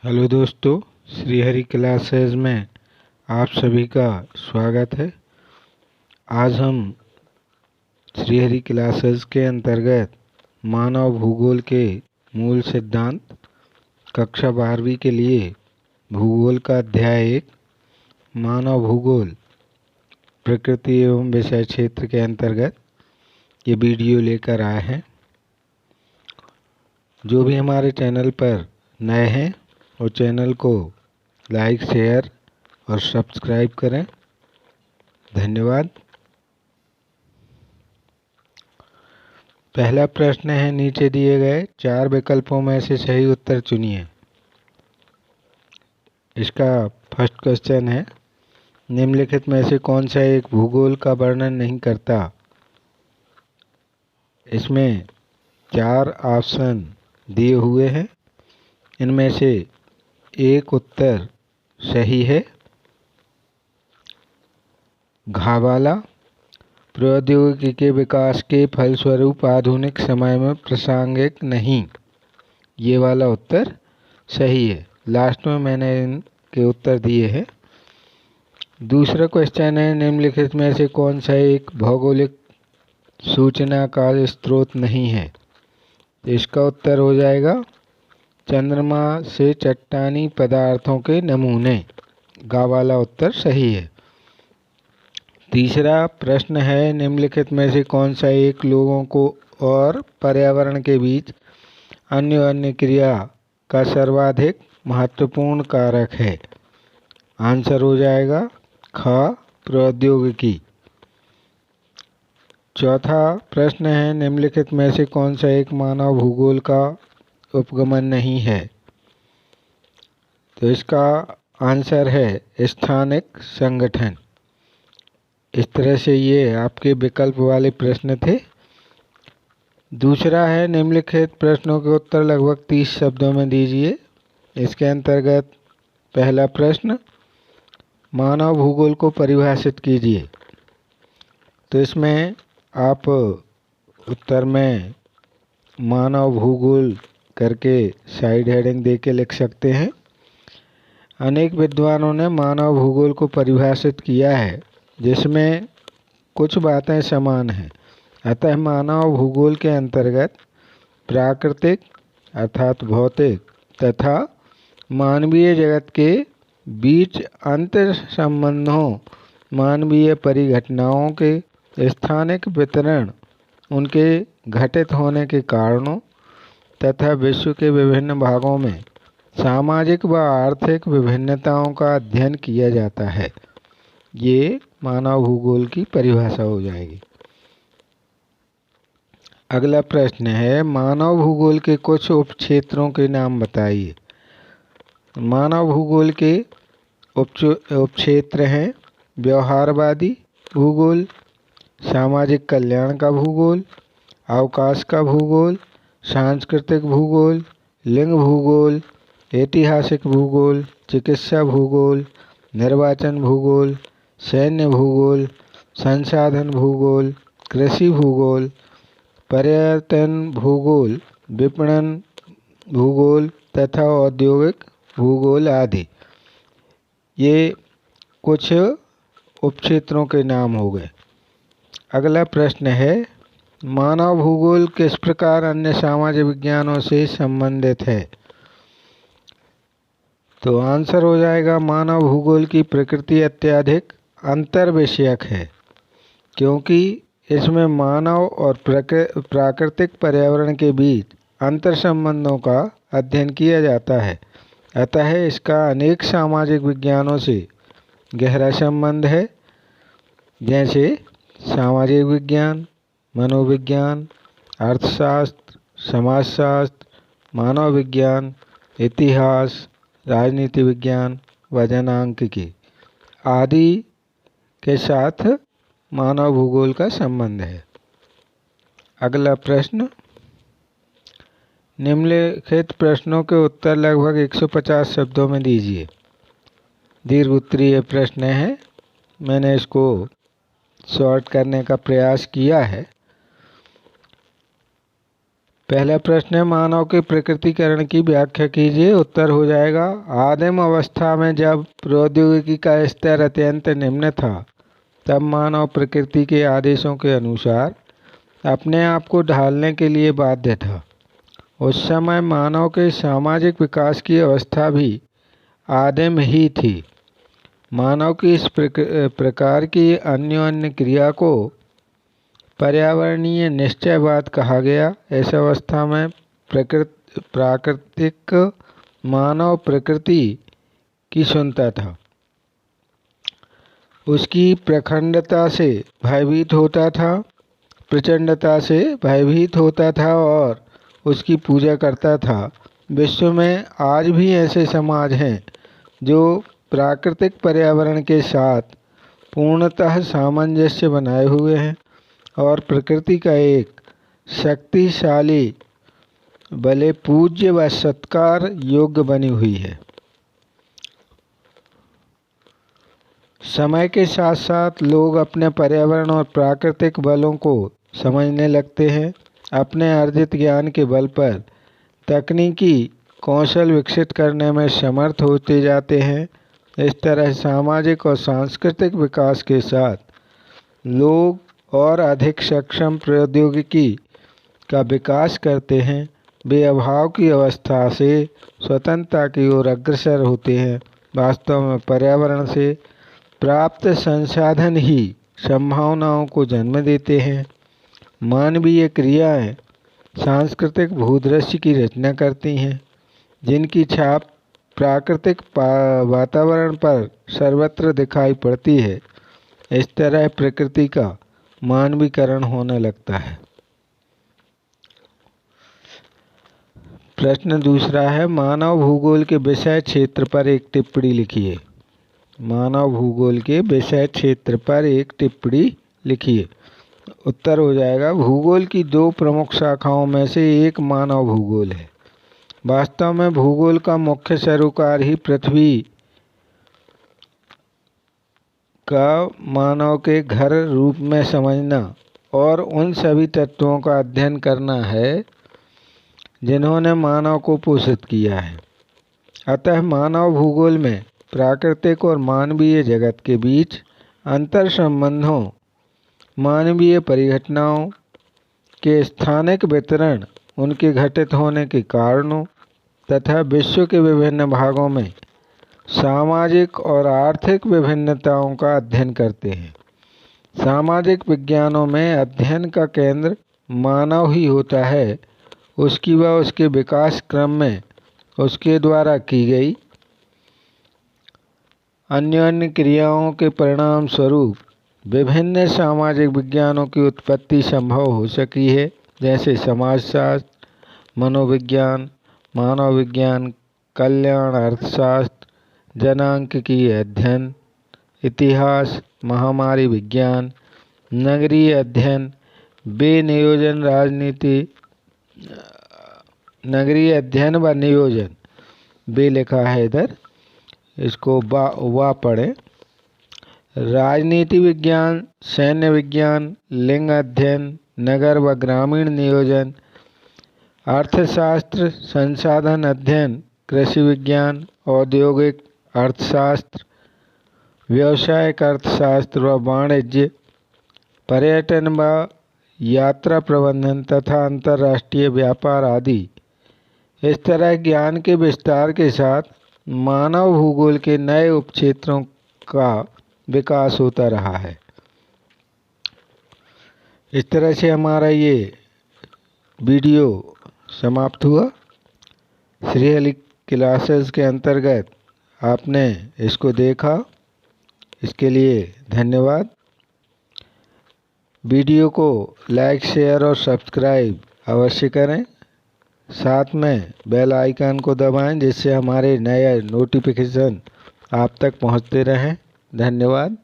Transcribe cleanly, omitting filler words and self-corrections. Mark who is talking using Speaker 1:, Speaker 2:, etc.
Speaker 1: Hello दोस्तों, Shri Hari classes में आप सभी का स्वागत है। आज हम श्री हरि क्लासेज के अंतर्गत मानव भूगोल के मूल सिद्धांत कक्षा 12वीं के लिए भूगोल का अध्याय 1 मानव भूगोल प्रकृति एवं विषय क्षेत्र के अंतर्गत ये वीडियो लेकर आए हैं। जो भी हमारे चैनल पर नए हैं और चैनल को लाइक, शेयर और सब्सक्राइब करें। धन्यवाद। पहला प्रश्न है, नीचे दिए गए 4 विकल्पों में से सही उत्तर चुनिए। इसका फर्स्ट क्वेश्चन है, निम्नलिखित में से कौन सा एक भूगोल का वर्णन नहीं करता। इसमें 4 ऑप्शन दिए हुए हैं, इनमें से एक उत्तर सही है। घावाला प्रौद्योगिकी के विकास के फलस्वरूप आधुनिक समय में प्रासंगिक नहीं, ये वाला उत्तर सही है। लास्ट में मैंने इनके उत्तर दिए हैं। दूसरा क्वेश्चन है, निम्नलिखित में से कौन सा एक भौगोलिक सूचना का स्रोत नहीं है। इसका उत्तर हो जाएगा चंद्रमा से चट्टानी पदार्थों के नमूने। गा वाला उत्तर सही है। तीसरा प्रश्न है, निम्नलिखित में से कौन सा एक लोगों को और पर्यावरण के बीच अन्योन्य क्रिया का सर्वाधिक महत्वपूर्ण कारक है। आंसर हो जाएगा ख, प्रौद्योगिकी। चौथा प्रश्न है, निम्नलिखित में से कौन सा एक मानव भूगोल का उपगमन नहीं है। तो इसका आंसर है स्थानिक संगठन। इस तरह से ये आपके विकल्प वाले प्रश्न थे। दूसरा है, निम्नलिखित प्रश्नों के उत्तर लगभग 30 शब्दों में दीजिए। इसके अंतर्गत पहला प्रश्न, मानव भूगोल को परिभाषित कीजिए। तो इसमें आप उत्तर में मानव भूगोल करके साइड हेडिंग दे के लिख सकते हैं। अनेक विद्वानों ने मानव भूगोल को परिभाषित किया है, जिसमें कुछ बातें समान हैं। अतः मानव भूगोल के अंतर्गत प्राकृतिक अर्थात भौतिक तथा मानवीय जगत के बीच अंतर संबंधों, मानवीय परिघटनाओं के स्थानिक वितरण, उनके घटित होने के कारणों तथा विश्व के विभिन्न भागों में सामाजिक व आर्थिक विभिन्नताओं का अध्ययन किया जाता है। ये मानव भूगोल की परिभाषा हो जाएगी। अगला प्रश्न है, मानव भूगोल के कुछ उपक्षेत्रों के नाम बताइए। मानव भूगोल के उपक्षेत्र हैं व्यवहारवादी भूगोल, सामाजिक कल्याण का भूगोल, अवकाश का भूगोल, सांस्कृतिक भूगोल, लिंग भूगोल, ऐतिहासिक भूगोल, चिकित्सा भूगोल, निर्वाचन भूगोल, सैन्य भूगोल, संसाधन भूगोल, कृषि भूगोल, पर्यटन भूगोल, विपणन भूगोल तथा औद्योगिक भूगोल आदि। ये कुछ उपक्षेत्रों के नाम हो गए। अगला प्रश्न है, मानव भूगोल किस प्रकार अन्य सामाजिक विज्ञानों से संबंधित है। तो आंसर हो जाएगा मानव भूगोल की प्रकृति अत्यधिक अंतर विषयक है, क्योंकि इसमें मानव और प्राकृतिक पर्यावरण के बीच अंतर संबंधों का अध्ययन किया जाता है। अतः इसका अनेक सामाजिक विज्ञानों से गहरा संबंध है, जैसे सामाजिक विज्ञान, मनोविज्ञान, अर्थशास्त्र, समाजशास्त्र, मानव विज्ञान, इतिहास, राजनीति विज्ञान व जनांकिकी आदि के साथ मानव भूगोल का संबंध है। अगला प्रश्न, निम्नलिखित प्रश्नों के उत्तर लगभग 150 शब्दों में दीजिए। दीर्घ उत्तरीय प्रश्न है, मैंने इसको शॉर्ट करने का प्रयास किया है। पहला प्रश्न है, मानव के प्रकृतिकरण की व्याख्या कीजिए। उत्तर हो जाएगा, आदिम अवस्था में जब प्रौद्योगिकी का स्तर अत्यंत निम्न था तब मानव प्रकृति के आदेशों के अनुसार अपने आप को ढालने के लिए बाध्य था। उस समय मानव के सामाजिक विकास की अवस्था भी आदिम ही थी। मानव की इस प्रकार की अन्योन्य क्रिया को पर्यावरणीय निश्चयवाद कहा गया। इस अवस्था में प्राकृतिक मानव प्रकृति की सुनता था, उसकी प्रखंडता से भयभीत होता था, प्रचंडता से भयभीत होता था और उसकी पूजा करता था। विश्व में आज भी ऐसे समाज हैं जो प्राकृतिक पर्यावरण के साथ पूर्णतः सामंजस्य बनाए हुए हैं और प्रकृति का एक शक्तिशाली भले पूज्य व सत्कार योग्य बनी हुई है। समय के साथ साथ लोग अपने पर्यावरण और प्राकृतिक बलों को समझने लगते हैं। अपने अर्जित ज्ञान के बल पर तकनीकी कौशल विकसित करने में समर्थ होते जाते हैं। इस तरह सामाजिक और सांस्कृतिक विकास के साथ लोग और अधिक सक्षम प्रौद्योगिकी का विकास करते हैं। वे अभाव की अवस्था से स्वतंत्रता की ओर अग्रसर होते हैं। वास्तव में पर्यावरण से प्राप्त संसाधन ही संभावनाओं को जन्म देते हैं। मानवीय क्रियाएं सांस्कृतिक भूदृश्य की रचना करती हैं, जिनकी छाप प्राकृतिक वातावरण पर सर्वत्र दिखाई पड़ती है। इस तरह प्रकृति का मानवीकरण होने लगता है। प्रश्न दूसरा है, मानव भूगोल के विषय क्षेत्र पर एक टिप्पणी लिखिए। मानव भूगोल के विषय क्षेत्र पर एक टिप्पणी लिखिए। उत्तर हो जाएगा, भूगोल की दो प्रमुख शाखाओं में से एक मानव भूगोल है। वास्तव में भूगोल का मुख्य सरोकार ही पृथ्वी का मानव के घर रूप में समझना और उन सभी तत्वों का अध्ययन करना है जिन्होंने मानव को पोषित किया है। अतः मानव भूगोल में प्राकृतिक और मानवीय जगत के बीच अंतर संबंधों, मानवीय परिघटनाओं के स्थानिक वितरण, उनके घटित होने के कारणों तथा विश्व के विभिन्न भागों में सामाजिक और आर्थिक विभिन्नताओं का अध्ययन करते हैं। सामाजिक विज्ञानों में अध्ययन का केंद्र मानव ही होता है। उसकी व उसके विकास क्रम में उसके द्वारा की गई अन्योन्य क्रियाओं के परिणाम स्वरूप विभिन्न सामाजिक विज्ञानों की उत्पत्ति संभव हो सकी है, जैसे समाजशास्त्र, मनोविज्ञान, मानव विज्ञान, कल्याण अर्थशास्त्र, जनांकिकी अध्ययन, इतिहास, महामारी विज्ञान, नगरीय अध्ययन, नियोजन राजनीति, नगरीय अध्ययन व नियोजन। बे लिखा है इधर, इसको वा पढ़ें। राजनीति विज्ञान, सैन्य विज्ञान, लिंग अध्ययन, नगर व ग्रामीण नियोजन, अर्थशास्त्र, संसाधन अध्ययन, कृषि विज्ञान, औद्योगिक अर्थशास्त्र, व्यावसायिक अर्थशास्त्र व वाणिज्य, पर्यटन व यात्रा प्रबंधन तथा अंतर्राष्ट्रीय व्यापार आदि। इस तरह ज्ञान के विस्तार के साथ मानव भूगोल के नए उपक्षेत्रों का विकास होता रहा है। इस तरह से हमारा ये वीडियो समाप्त हुआ। श्री हरि क्लासेस के अंतर्गत आपने इसको देखा, इसके लिए धन्यवाद। वीडियो को लाइक, शेयर और सब्सक्राइब अवश्य करें। साथ में बेल आइकन को दबाएं, जिससे हमारे नए नोटिफिकेशन आप तक पहुंचते रहें। धन्यवाद।